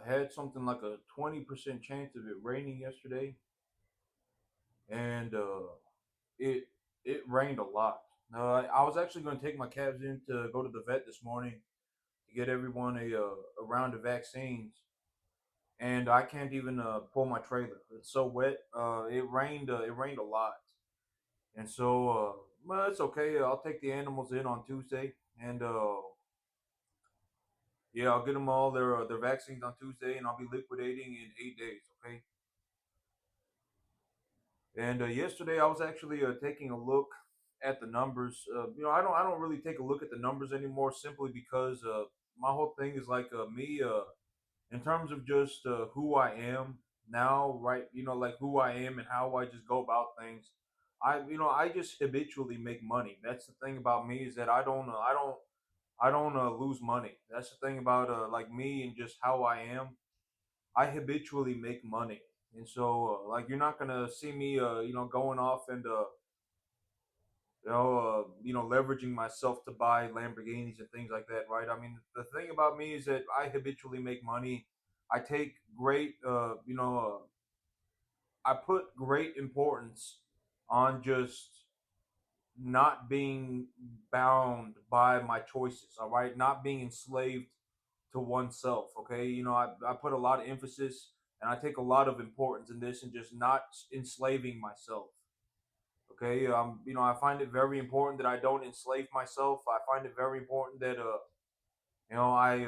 had something like a 20% chance of it raining yesterday, and it it rained a lot. I was actually going to take my calves in to go to the vet this morning to get everyone a round of vaccines, and I can't even pull my trailer. It's so wet. It rained. It rained a lot, and so well, it's okay. I'll take the animals in on Tuesday, and yeah, I'll get them all their vaccines on Tuesday, and I'll be liquidating in 8 days. Okay. And yesterday, I was actually taking a look at the numbers. I don't really take a look at the numbers anymore, simply because my whole thing is like me in terms of just who I am now, right? Like who I am and how I just go about things. I just habitually make money. That's the thing about me, is that I don't lose money. That's the thing about like me and just how I am. I habitually make money, and so like you're not gonna see me, going off and leveraging myself to buy Lamborghinis and things like that, right? I mean, the thing about me is that I habitually make money. I take great, I put great importance on just not being bound by my choices, all right? Not being enslaved to oneself, okay? I put a lot of emphasis and I take a lot of importance in this, and just not enslaving myself. Okay, I find it very important that I don't enslave myself. I find it very important that I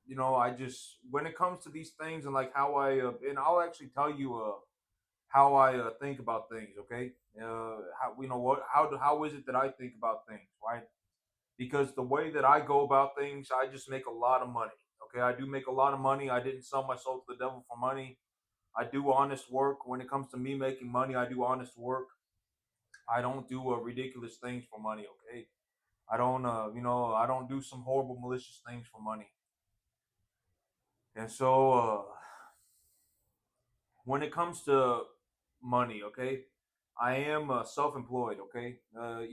I just, when it comes to these things, and like how and I'll actually tell you how I think about things. Okay, how how is it that I think about things, right? Because the way that I go about things, I just make a lot of money. Okay, I do make a lot of money. I didn't sell my soul to the devil for money. I do honest work. When it comes to me making money, I do honest work. I don't do ridiculous things for money. Okay, I don't do some horrible malicious things for money. And so when it comes to money, okay, I am self-employed. Okay,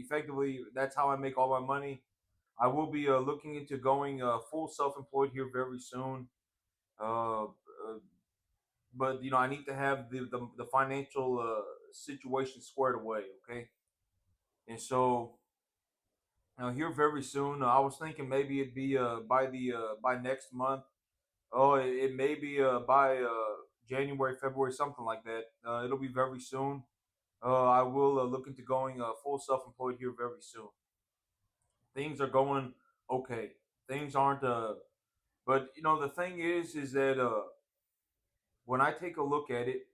effectively, that's how I make all my money. I will be looking into going full self-employed here very soon. But I need to have the financial situation squared away. Okay, and so here very soon. I was thinking maybe it'd be by next month. Oh, it may be by January, February, something like that. It'll be very soon. I will look into going full self-employed here very soon. Things are going okay. Things aren't but the thing is that when I take a look at it,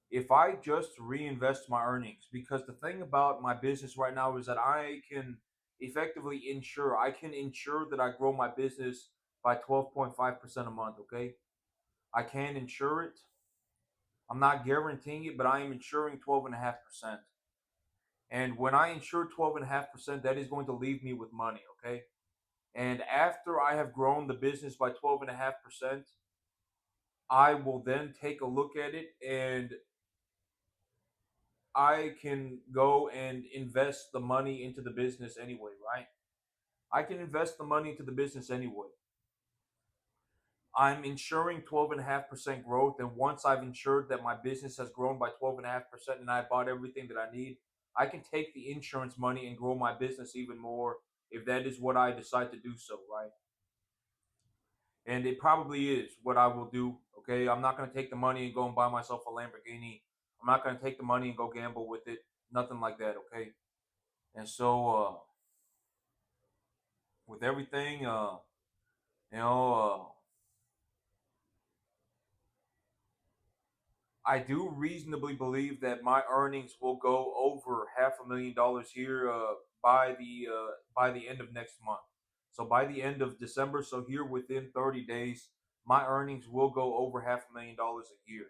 if I just reinvest my earnings, because the thing about my business right now is that I can ensure that I grow my business by 12.5% a month. Okay, I can insure it. I'm not guaranteeing it, but I am insuring 12.5%. And when I insure 12.5%, that is going to leave me with money. Okay, and after I have grown the business by 12.5%, I will then take a look at it, and I can go and invest the money into the business anyway, right? I can invest the money into the business anyway. I'm insuring 12.5% growth. And once I've insured that my business has grown by 12.5% and I bought everything that I need, I can take the insurance money and grow my business even more if that is what I decide to do so, right? And it probably is what I will do. Okay, I'm not going to take the money and go and buy myself a Lamborghini. I'm not going to take the money and go gamble with it. Nothing like that. Okay, and so with everything, you know, I do reasonably believe that my earnings will go over $500,000 here by the end of next month. So by the end of December, so here within 30 days, my earnings will go over $500,000 a year.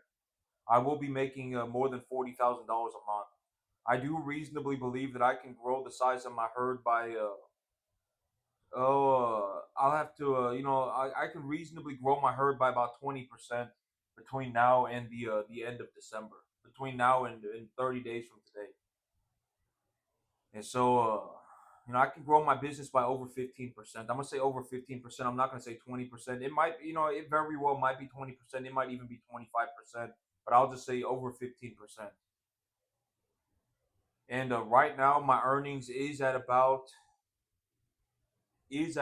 I will be making more than $40,000 a month. I do reasonably believe that I can grow the size of my herd by I'll have to I can reasonably grow my herd by about 20% between now and the end of December. Between now and 30 days from today. And so I can grow my business by over 15%. I'm gonna say over 15%. I'm not gonna say 20%. It might, it very well might be 20%. It might even be 25%. But I'll just say over 15%. And right now, my earnings is at about just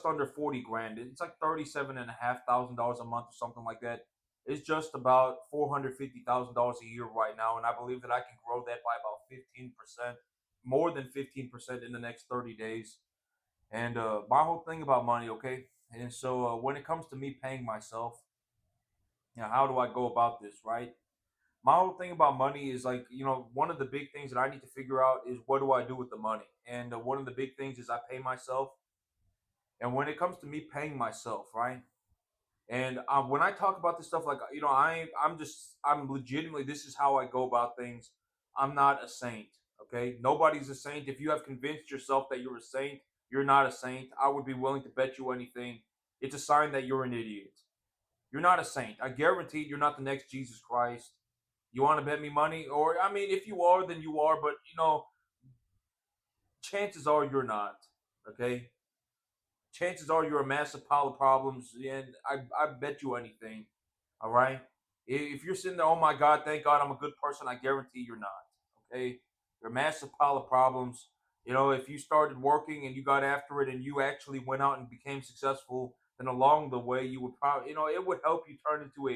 under 40 grand. It's like $37,500 a month or something like that. It's just about $450,000 a year right now, and I believe that I can grow that by about 15%, more than 15% in the next 30 days. And my whole thing about money, okay. And so when it comes to me paying myself, how do I go about this, right? My whole thing about money is like, one of the big things that I need to figure out is what do I do with the money, and one of the big things is I pay myself. And when it comes to me paying myself, right? And when I talk about this stuff, like I'm legitimately, this is how I go about things. I'm not a saint, okay? Nobody's a saint. If you have convinced yourself that you're a saint, you're not a saint. I would be willing to bet you anything. It's a sign that you're an idiot. You're not a saint. I guarantee you're not the next Jesus Christ. You want to bet me money, or I mean, if you are, then you are. But chances are you're not. Okay, chances are you're a massive pile of problems, and I bet you anything. All right, if you're sitting there, oh my God, thank God I'm a good person, I guarantee you're not. Okay, you're a massive pile of problems. If you started working and you got after it and you actually went out and became successful, then along the way you would probably, it would help you turn into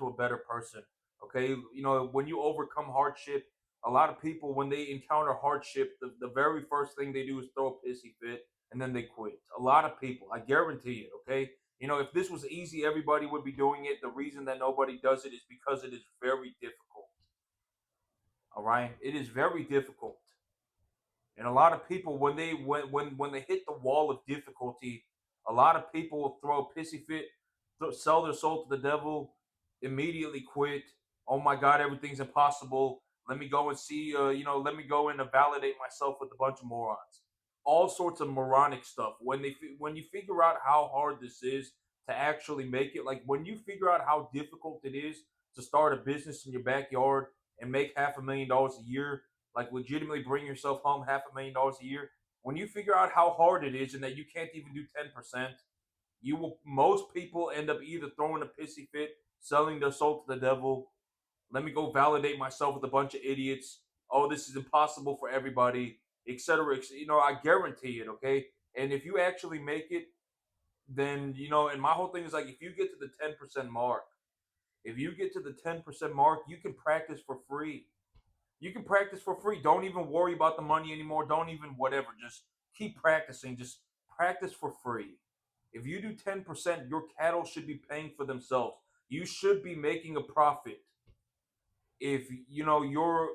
a better person. Okay, when you overcome hardship, a lot of people when they encounter hardship, the very first thing they do is throw a pissy fit and then they quit. A lot of people, I guarantee it. Okay, if this was easy, everybody would be doing it. The reason that nobody does it is because it is very difficult. All right, it is very difficult, and a lot of people when they hit the wall of difficulty, a lot of people will throw a pissy fit, sell their soul to the devil, immediately quit. Oh my God, everything's impossible. Let me go and see. Let me go and validate myself with a bunch of morons. All sorts of moronic stuff. When you figure out how hard this is to actually make it, like when you figure out how difficult it is to start a business in your backyard and make $500,000 a year, like legitimately bring yourself home $500,000 a year. When you figure out how hard it is and that you can't even do 10%, most people end up either throwing a pissy fit, selling their soul to the devil. Let me go validate myself with a bunch of idiots. Oh, this is impossible for everybody, etc. I guarantee it. Okay, and if you actually make it, then and my whole thing is like, if you get to the 10% mark, you can practice for free. You can practice for free. Don't even worry about the money anymore. Don't even whatever. Just keep practicing. Just practice for free. If you do 10%, your cattle should be paying for themselves. You should be making a profit. If your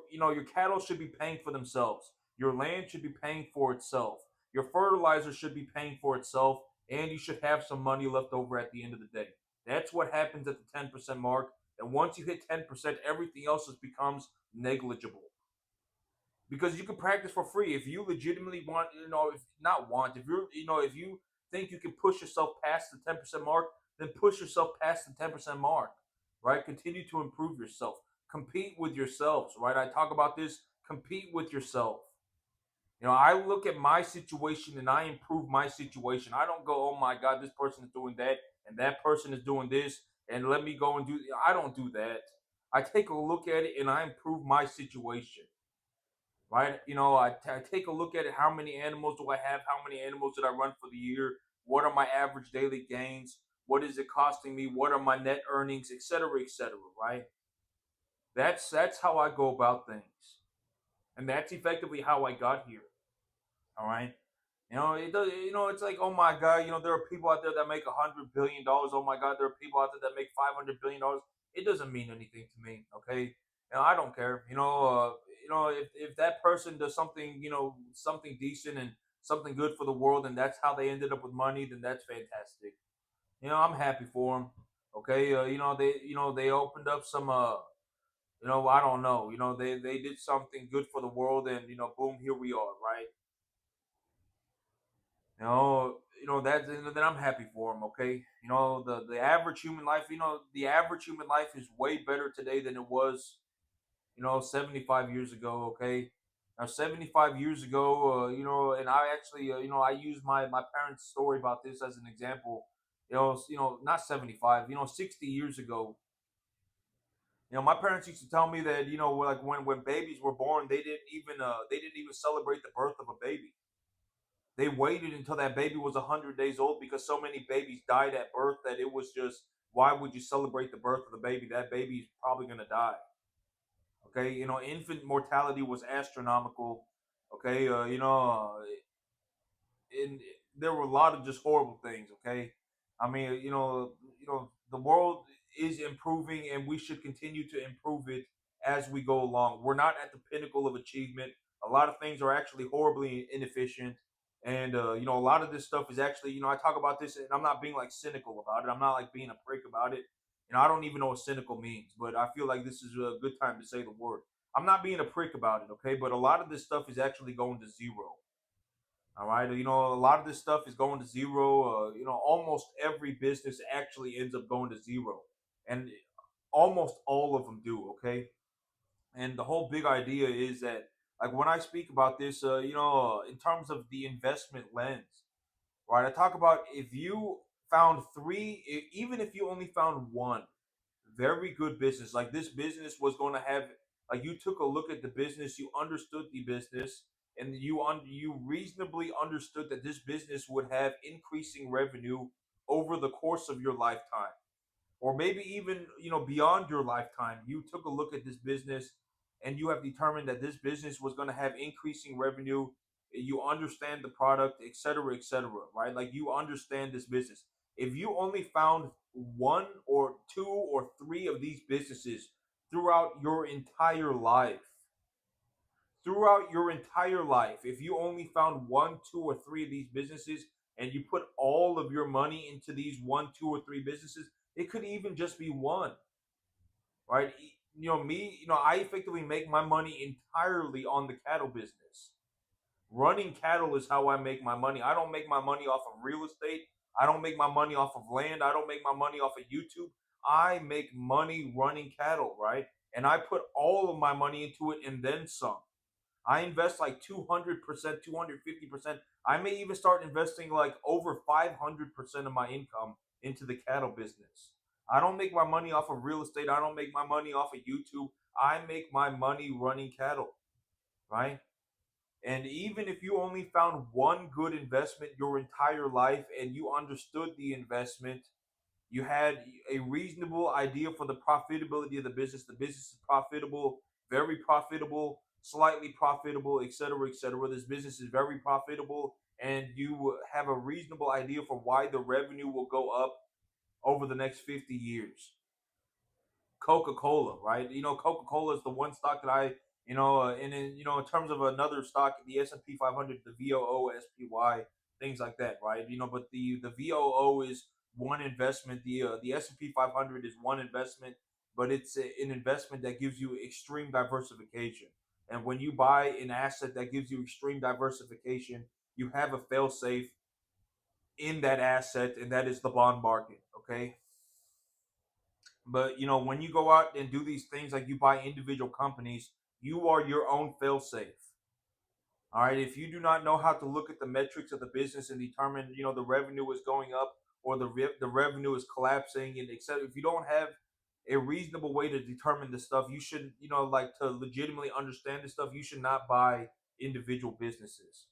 cattle should be paying for themselves. Your land should be paying for itself. Your fertilizer should be paying for itself, and you should have some money left over at the end of the day. That's what happens at the 10% mark. And once you hit 10%, everything else just becomes negligible, because you can practice for free. If you legitimately want, if not want, if you think you can push yourself past the 10% mark, then push yourself past the 10% mark, right? Continue to improve yourself. Compete with yourselves, right? I talk about this. Compete with yourself. I look at my situation and I improve my situation. I don't go, oh my God, this person is doing that and that person is doing this, and let me go and do. I don't do that. I take a look at it and I improve my situation, right? I take a look at it. How many animals do I have? How many animals did I run for the year? What are my average daily gains? What is it costing me? What are my net earnings, et cetera, right? That's how I go about things, and that's effectively how I got here. All right. It does. It's like, oh my God. There are people out there that make $100 billion. Oh my God, there are people out there that make $500 billion. It doesn't mean anything to me. Okay. I don't care. If that person does something, something decent and something good for the world, and that's how they ended up with money, then that's fantastic. I'm happy for them. Okay. They opened up some. I don't know. They did something good for the world, and boom, here we are, right? Then I'm happy for them. Okay, the average human life. The average human life is way better today than it was 75 years ago. Okay, Now, 75 years ago, and I actually, I use my parents' story about this as an example. Not 75, 60 years ago. My parents used to tell me that, like when babies were born, they didn't even celebrate the birth of a baby. They waited until that baby was 100 days old because so many babies died at birth that it was just, why would you celebrate the birth of the baby? That baby is probably gonna die. Okay, infant mortality was astronomical. Okay, and there were a lot of just horrible things. Okay, I mean, the world is improving, and we should continue to improve it as we go along. We're not at the pinnacle of achievement. A lot of things are actually horribly inefficient, and a lot of this stuff is actually, I talk about this, and I'm not being like cynical about it. I'm not like being a prick about it. I don't even know what cynical means, but I feel like this is a good time to say the word. I'm not being a prick about it, okay? But a lot of this stuff is actually going to zero. All right. A lot of this stuff is going to zero. Almost every business actually ends up going to zero. And almost all of them do. Okay. And the whole big idea is that, like, when I speak about this, in terms of the investment lens, right? I talk about if you found three, even if you only found one very good business. Like this business was going to have, like you took a look at the business, you understood the business, and you reasonably understood that this business would have increasing revenue over the course of your lifetime, or maybe even beyond your lifetime. You took a look at this business and you have determined that this business was going to have increasing revenue. You understand the product, etc., right? Like you understand this business. If you only found one or two or three of these businesses throughout your entire life, if you only found one, two, or three of these businesses and you put all of your money into these one, two, or three businesses, it could even just be one, right? I effectively make my money entirely on the cattle business. Running cattle is how I make my money. I don't make my money off of real estate. I don't make my money off of land. I don't make my money off of YouTube. I make money running cattle, right? And I put all of my money into it and then some. I invest like 200%, 250%. I may even start investing like over 500% of my income into the cattle business. I don't make my money off of real estate. I don't make my money off of YouTube. I make my money running cattle, right? And even if you only found one good investment your entire life and you understood the investment, you had a reasonable idea for the profitability of the business is profitable, very profitable, slightly profitable, etc., etc. This business is very profitable, and you have a reasonable idea for why the revenue will go up over the next 50 years. Coca-Cola, right? Coca-Cola is the one stock that and in in terms of another stock, the S&P 500, the VOO, SPY, things like that, right? But the VOO is one investment. The S&P 500 is one investment, but it's an investment that gives you extreme diversification. And when you buy an asset that gives you extreme diversification, you have a fail safe in that asset, and that is the bond market. Okay, but when you go out and do these things, like you buy individual companies, you are your own failsafe. All right. If you do not know how to look at the metrics of the business and determine, the revenue is going up or the revenue is collapsing, and etc. If you don't have a reasonable way to determine this stuff, you should, like to legitimately understand this stuff, you should not buy individual businesses.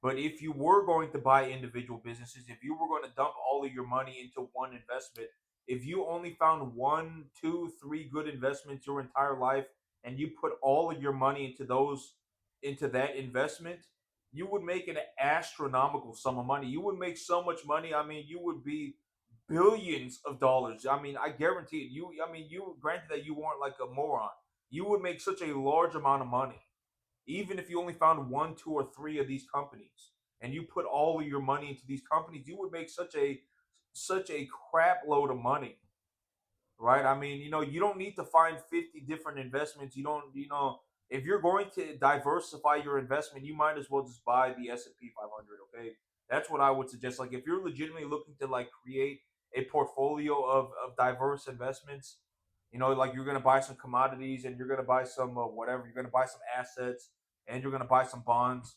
But if you were going to buy individual businesses, if you were going to dump all of your money into one investment, if you only found one, two, three good investments your entire life, and you put all of your money into that investment, you would make an astronomical sum of money. You would make so much money. I mean, you would be billions of dollars. I mean, I guarantee it. You granted that you weren't like a moron, you would make such a large amount of money, even if you only found one, two, or three of these companies, and you put all of your money into these companies. You would make such a crap load of money, right? I mean, you don't need to find 50 different investments. You don't, if you're going to diversify your investment, you might as well just buy the S&P 500, okay? That's what I would suggest. Like if you're legitimately looking to like create a portfolio of diverse investments, like you're going to buy some commodities and you're going to buy some whatever, you're going to buy some assets and you're going to buy some bonds,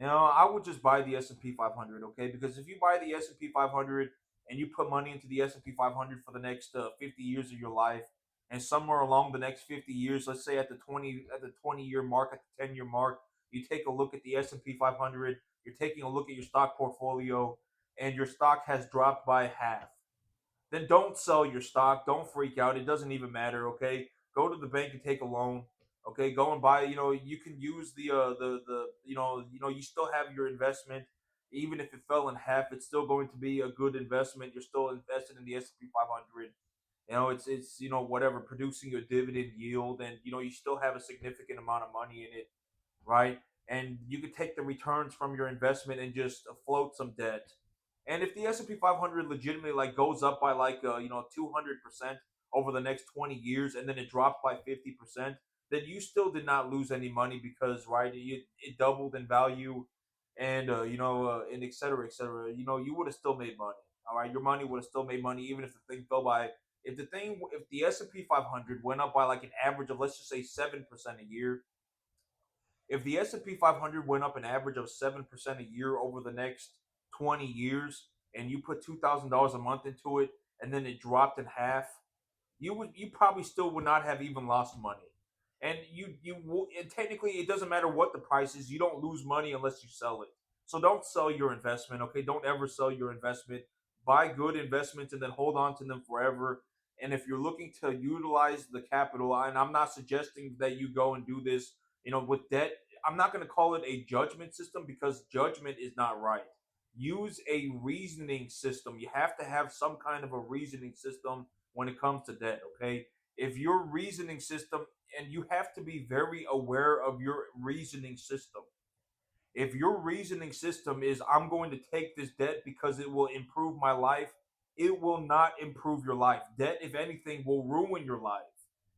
I would just buy the S&P 500, okay? Because if you buy the S&P 500 and you put money into the S&P 500 for the next 50 years of your life, and somewhere along the next 50 years, let's say at the 20-year mark, at the 10-year mark, you take a look at the S&P 500, you're taking a look at your stock portfolio, and your stock has dropped by half, then don't sell your stock. Don't freak out. It doesn't even matter. Okay, go to the bank and take a loan. Okay, go and buy. You can use you still have your investment. Even if it fell in half, it's still going to be a good investment. You're still invested in the S&P 500. It's whatever, producing a dividend yield, and you still have a significant amount of money in it, right? And you could take the returns from your investment and just float some debt. And if the S&P 500 legitimately like goes up by like 200% over the next 20 years, and then it drops by 50%, then you still did not lose any money, because right, it doubled in value, and and et cetera, et cetera. You would have still made money. All right, your money would have still made money, even if the thing fell by. If the S&P 500 went up by like an average of, let's just say, 7% a year, if the S&P 500 went up an average of 7% a year over the next 20 years, and you put $2,000 a month into it, and then it dropped in half, you probably still would not have even lost money. And and technically, it doesn't matter what the price is. You don't lose money unless you sell it. So don't sell your investment, okay? Don't ever sell your investment. Buy good investments and then hold on to them forever. And if you're looking to utilize the capital, and I'm not suggesting that you go and do this, with debt. I'm not going to call it a judgment system, because judgment is not right. Use a reasoning system. You have to have some kind of a reasoning system when it comes to debt, okay? If your reasoning system, and you have to be very aware of your reasoning system. If your reasoning system is, I'm going to take this debt because it will improve my life, it will not improve your life. Debt, if anything, will ruin your life.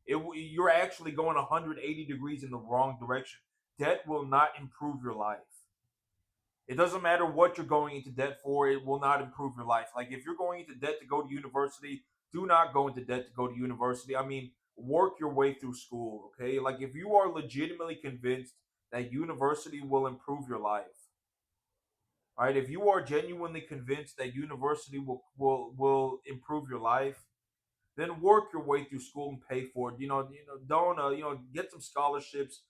You're actually going 180 degrees in the wrong direction. Debt will not improve your life. It doesn't matter what you're going into debt for, it will not improve your life. Like, if you're going into debt to go to university, do not go into debt to go to university. I mean, work your way through school, okay? Like, if you are legitimately convinced that university will improve your life, all right, if you are genuinely convinced that university will improve your life, then work your way through school and pay for it. Don't get some scholarships,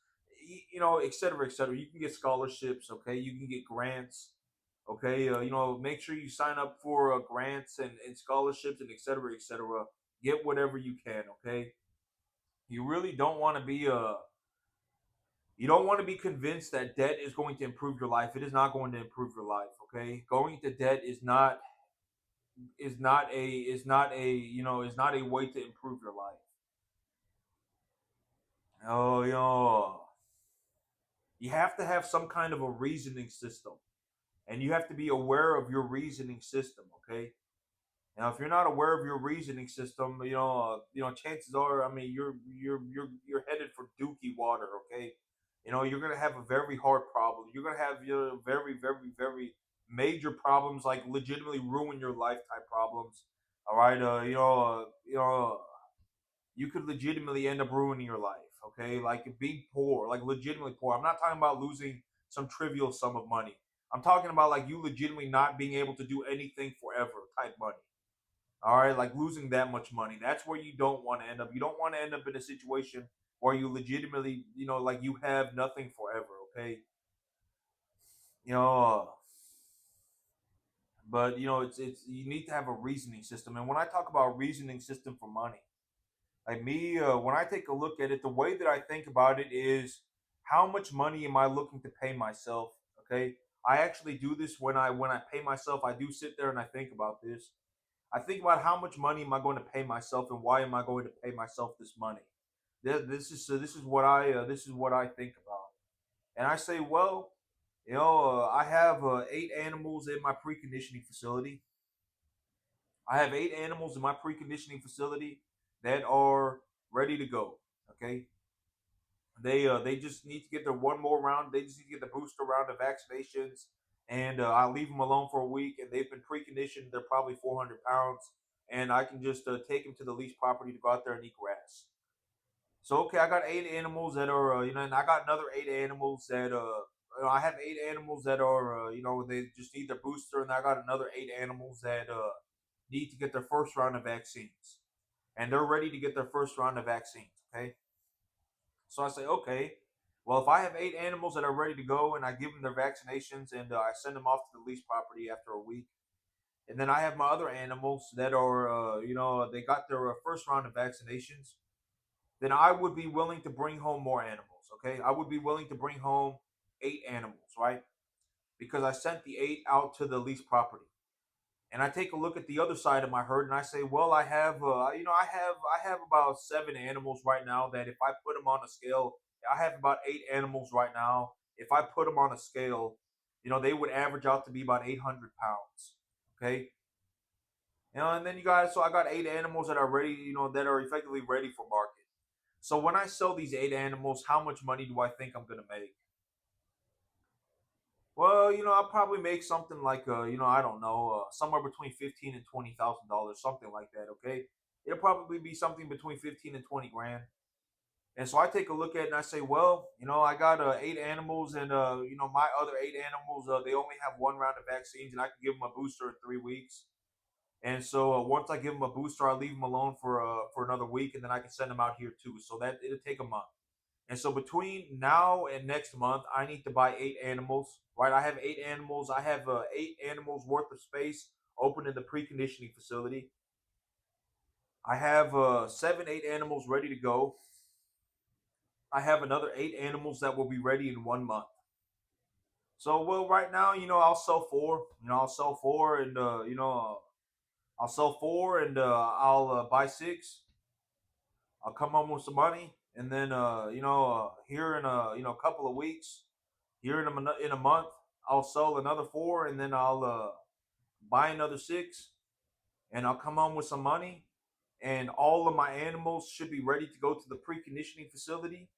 et cetera, et cetera. You can get scholarships, okay? You can get grants, okay? Make sure you sign up for grants and scholarships and et cetera, et cetera. Get whatever you can, okay? You really don't want to be you don't want to be convinced that debt is going to improve your life. It is not going to improve your life, okay? Going into debt is not a way to improve your life. Oh, you have to have some kind of a reasoning system, and you have to be aware of your reasoning system, okay? Now, if you're not aware of your reasoning system, chances are, I mean, you're headed for dookie water, okay? You're gonna have a very hard problem. You're gonna have your very, very, very major problems, like legitimately ruin your lifetime problems. All right, you could legitimately end up ruining your life. Okay, like being poor, like legitimately poor. I'm not talking about losing some trivial sum of money. I'm talking about like you legitimately not being able to do anything forever type money. All right, like losing that much money. That's where you don't want to end up. You don't want to end up in a situation where you legitimately, like you have nothing forever. Okay, you know, but it's you need to have a reasoning system. And when I talk about reasoning system for money, like me, when I take a look at it, the way that I think about it is, how much money am I looking to pay myself? Okay, I actually do this when I pay myself. I do sit there and I think about this. I think about how much money am I going to pay myself, and why am I going to pay myself this money. This is what I think about, and I say, well, I have 8 animals in my preconditioning facility. I have 8 animals in my preconditioning facility that are ready to go. Okay, they just need to get their one more round. They just need to get the booster round of vaccinations, and I leave them alone for a week. And they've been preconditioned. They're probably 400 pounds, and I can just take them to the lease property to go out there and eat grass. So okay, I got eight animals that are and I got another eight animals that I have eight animals that are they just need their booster, and I got another eight animals that need to get their first round of vaccines, and they're ready to get their first round of vaccines. Okay, so I say, okay, well, if I have eight animals that are ready to go, and I give them their vaccinations, and I send them off to the lease property after a week, and then I have my other animals that are they got their first round of vaccinations, then I would be willing to bring home more animals. Okay, I would be willing to bring home eight animals, right? Because I sent the eight out to the lease property, and I take a look at the other side of my herd, and I say, well, I have, I have about seven animals right now that if I put them on a scale, I have about eight animals right now. If I put them on a scale, they would average out to be about 800 pounds. Okay, and then so I got eight animals that are ready, that are effectively ready for market. So when I sell these eight animals, how much money do I think I'm gonna make? Well, I'll probably make something like I don't know, somewhere between $15,000 and $20,000, something like that. Okay, it'll probably be something between 15 and 20 grand. And so I take a look at it and I say, well, I got eight animals, and my other eight animals, they only have one round of vaccines, and I can give them a booster in 3 weeks. And so once I give them a booster, I leave them alone for another week, and then I can send them out here too. So that it'll take a month. And so between now and next month, I need to buy eight animals. Right, I have eight animals. I have eight animals worth of space open in the preconditioning facility. I have seven, eight animals ready to go. I have another eight animals that will be ready in 1 month. So, well, right now, I'll sell four. I'll sell four, and I'll sell four, and I'll buy six. I'll come home with some money, and then here in a couple of weeks, here in a month, I'll sell another four, and then I'll buy another six, and I'll come home with some money, and all of my animals should be ready to go to the preconditioning facility.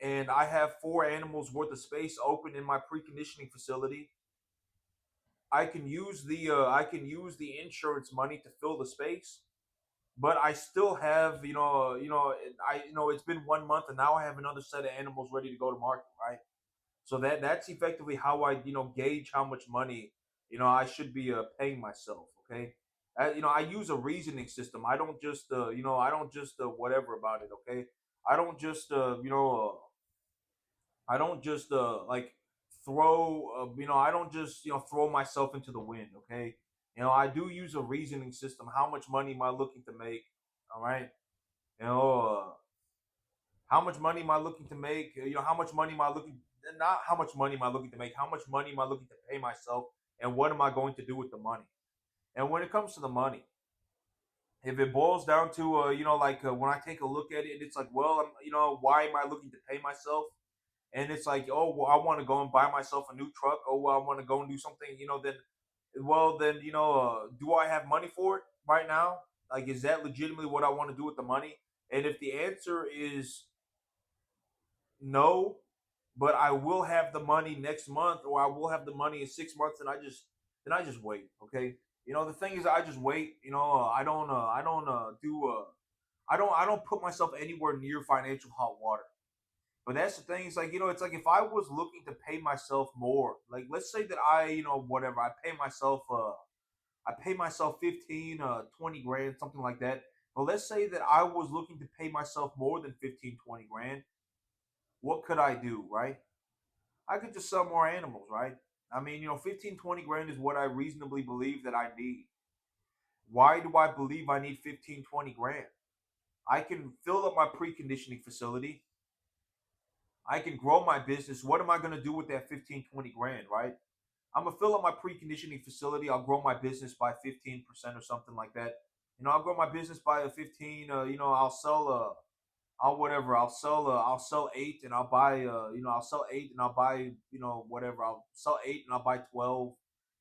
And I have four animals worth of space open in my preconditioning facility. I can use the insurance money to fill the space, but I still have it's been 1 month, and now I have another set of animals ready to go to market, right? So that's effectively how I gauge how much money I should be paying myself. Okay, I use a reasoning system. I don't just whatever about it. Okay, I don't just I don't just like throw I don't just throw myself into the wind. Okay, I do use a reasoning system. How much money am I looking to make? All right, you know. How much money am I looking to make? How much money am I looking? Not how much money am I looking to make? How much money am I looking to pay myself? And what am I going to do with the money? And when it comes to the money, if it boils down to when I take a look at it, it's like, well, why am I looking to pay myself? And it's like, oh, well, I want to go and buy myself a new truck. Oh, well, I want to go and do something. Then do I have money for it right now? Like, is that legitimately what I want to do with the money? And if the answer is no, but I will have the money next month, or I will have the money in 6 months, and I just wait. Okay, the thing is, I just wait. I don't put myself anywhere near financial hot water. But that's the thing. It's like if I was looking to pay myself more, like let's say that whatever, I pay myself 15, 20 grand, something like that. But let's say that I was looking to pay myself more than 15, 20 grand. What could I do, right? I could just sell more animals, right? I mean, 15, 20 grand is what I reasonably believe that I need. Why do I believe I need 15, 20 grand? I can fill up my preconditioning facility. I can grow my business. What am I going to do with that 15, 20 grand, right? I'm going to fill up my preconditioning facility. I'll grow my business by 15% or something like that. I'll grow my business by a 15. I'll sell I'll whatever. I'll sell eight, and I'll buy I'll sell eight, and I'll buy whatever. I'll sell eight, and I'll buy 12,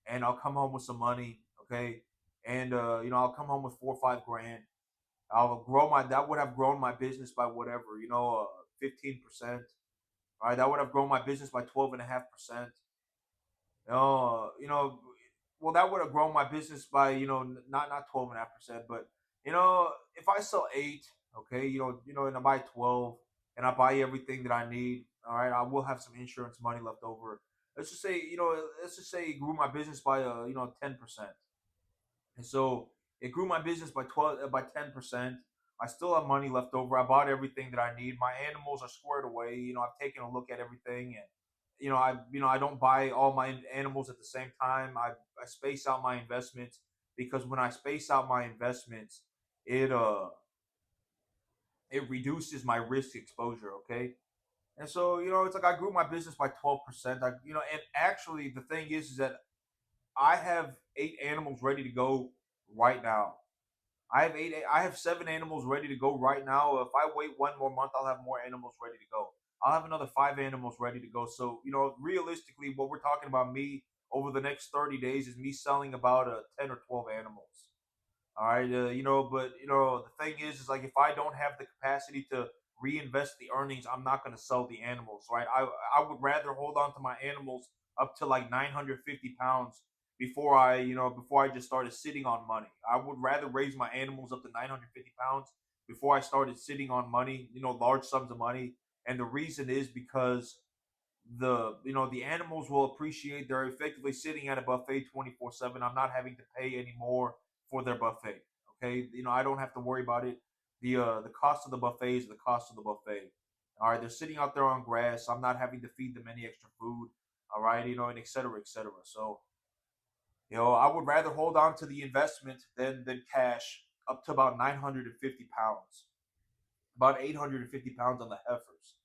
and I'll come home with some money. Okay, and I'll come home with 4 or 5 grand. That would have grown my business by whatever 15%. All right, that would have grown my business by 12.5%. Uh, you know, well, that would have grown my business by not 12.5%, but if I sell eight, Okay, and I buy 12, and I buy everything that I need. All right, I will have some insurance money left over. Let's just say it grew my business by 10%, and so it grew my business by 10%. I still have money left over. I bought everything that I need. My animals are squared away. I've taken a look at everything, and I don't buy all my animals at the same time. I space out my investments, because when I space out my investments, it it reduces my risk exposure. Okay, and so it's like I grew my business by 12%. And actually the thing is that I have 8 animals ready to go right now. I have 7 animals ready to go right now. If I wait one more month, I'll have more animals ready to go. I'll have another 5 animals ready to go. So, realistically, what we're talking about me over the next 30 days is me selling about 10 or 12 animals. All right, but the thing is like if I don't have the capacity to reinvest the earnings, I'm not going to sell the animals, right? I would rather hold on to my animals up to like 950 pounds before I just started sitting on money. I would rather raise my animals up to 950 pounds before I started sitting on money, large sums of money. And the reason is because the animals will appreciate. They're effectively sitting at a buffet 24/7. I'm not having to pay any more for their buffet. Okay, I don't have to worry about it. The cost of the buffet is the cost of the buffet. All right, they're sitting out there on grass. I'm not having to feed them any extra food. All right, and et cetera, et cetera. So I would rather hold on to the investment than cash up to about 950 pounds, about 850 pounds on the heifers.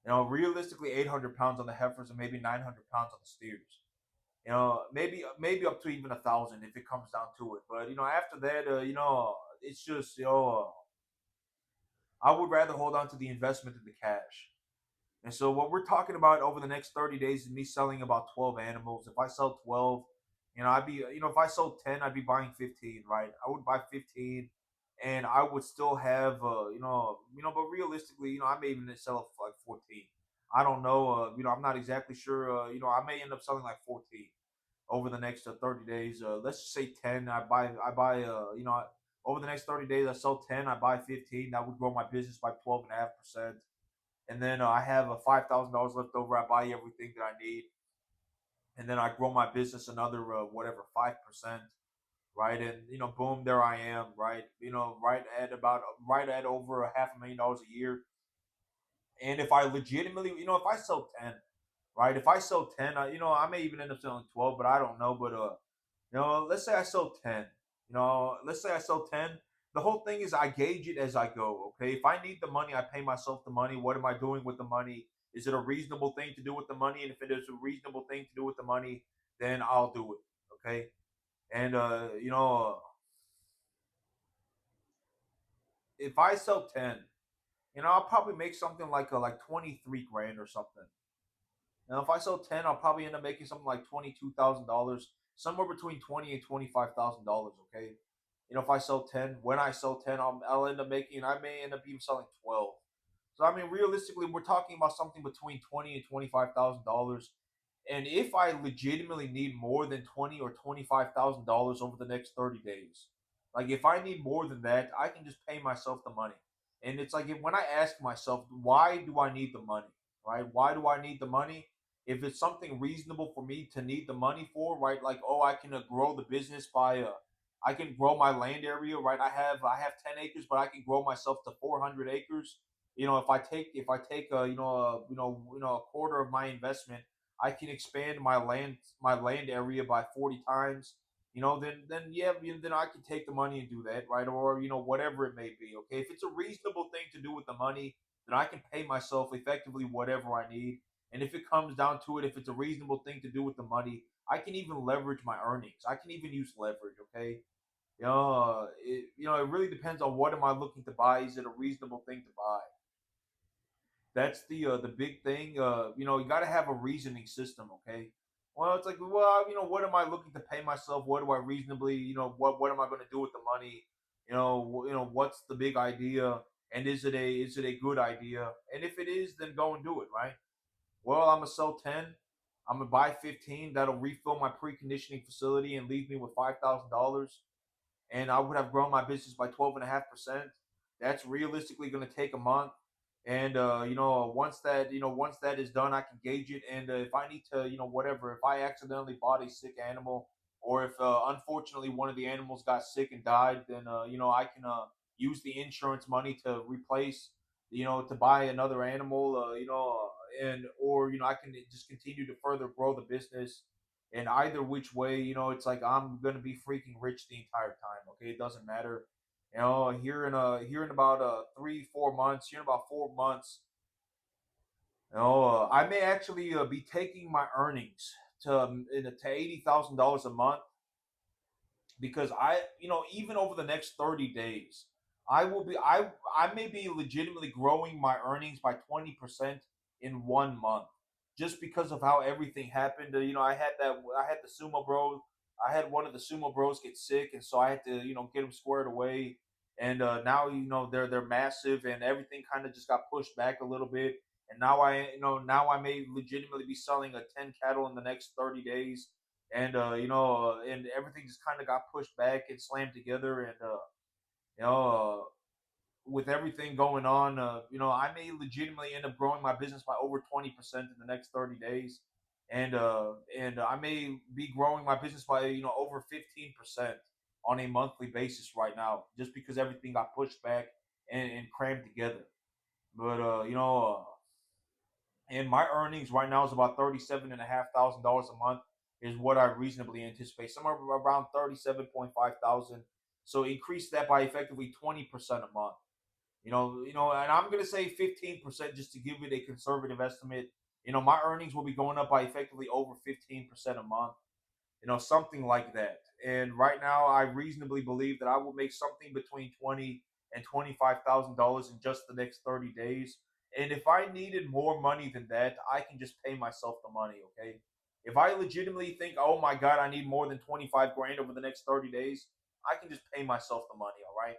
Realistically, 800 pounds on the heifers and maybe 900 pounds on the steers. Maybe up to even 1,000 if it comes down to it. But after that, it's just I would rather hold on to the investment than the cash. And so what we're talking about over the next 30 days is me selling about 12 animals. If I sell 12, if I sold 10, I'd be buying 15, right? I would buy 15, and I would still have, but realistically, I may even sell it for like 14. I don't know. I'm not exactly sure. I may end up selling like 14 over the next 30 days. Let's just say 10. Over the next 30 days, I sell 10, I buy 15. That would grow my business by 12.5%. And then I have a $5,000 left over. I buy everything that I need, and then I grow my business another whatever 5%, right? And boom, there I am, right? Right at over a $500,000 a year. And if I legitimately, if I sell 10, right? If I sell 10, I may even end up selling 12, but I don't know. But let's say I sell 10. Let's say I sell 10. The whole thing is I gauge it as I go. Okay, if I need the money, I pay myself the money. What am I doing with the money? Is it a reasonable thing to do with the money? And if it is a reasonable thing to do with the money, then I'll do it. Okay, and if I sell 10, I'll probably make something like 23 grand or something. Now, if I sell 10, I'll probably end up making something like $22,000, somewhere between 20 and $25,000. Okay, if I sell 10, when I sell 10, I'll end up making. I may end up even selling 12. So I mean, realistically, we're talking about something between 20 and $25,000. And if I legitimately need more than 20 or $25,000 over the next 30 days, like if I need more than that, I can just pay myself the money. And it's like when I ask myself, why do I need the money? Right? Why do I need the money? If it's something reasonable for me to need the money for, right? Like, oh, I can grow the business by I can grow my land area, right? I have 10 acres, but I can grow myself to 400 acres. If I take a quarter of my investment, I can expand my land area by 40 times. Then yeah, then I can take the money and do that, right? Or whatever it may be. Okay, if it's a reasonable thing to do with the money, then I can pay myself effectively whatever I need. And if it comes down to it, if it's a reasonable thing to do with the money, I can even leverage my earnings. I can even use leverage. Okay, it really depends on what am I looking to buy. Is it a reasonable thing to buy? That's the big thing. You got to have a reasoning system. Okay. Well, it's like, well, what am I looking to pay myself? What do I reasonably, what am I going to do with the money? What's the big idea? And is it a good idea? And if it is, then go and do it, right? Well, I'm gonna sell 10. I'm gonna buy 15. That'll refill my preconditioning facility and leave me with $5,000. And I would have grown my business by 12.5%. That's realistically going to take a month. And once that is done, I can gauge it. And if I need to, whatever, if I accidentally bought a sick animal, or if unfortunately one of the animals got sick and died, then I can use the insurance money to replace, to buy another animal, and or I can just continue to further grow the business. And either which way, it's like I'm gonna be freaking rich the entire time. Okay, it doesn't matter. Here in about 3 4 months, here in about 4 months, I may actually be taking my earnings to $80,000 a month, because even over the next 30 days, I may be legitimately growing my earnings by 20% in 1 month, just because of how everything happened. I had the sumo bros. I had one of the sumo bros get sick, and so I had to get him squared away. And now they're massive, and everything kind of just got pushed back a little bit. And now I may legitimately be selling a 10 cattle in the next 30 days. And and everything just kind of got pushed back and slammed together. And you know with everything going on, I may legitimately end up growing my business by over 20% in the next 30 days. And I may be growing my business by over 15% on a monthly basis right now, just because everything got pushed back and crammed together. But and my earnings right now is about $37,500 a month, is what I reasonably anticipate, somewhere around 37.5 thousand. So increase that by effectively 20% a month. And I'm gonna say 15% just to give it a conservative estimate. My earnings will be going up by effectively over 15% a month, something like that. And right now, I reasonably believe that I will make something between $20,000 and $25,000 in just the next 30 days. And if I needed more money than that, I can just pay myself the money. Okay. If I legitimately think, oh my God, I need more than 25 grand over the next 30 days, I can just pay myself the money. All right.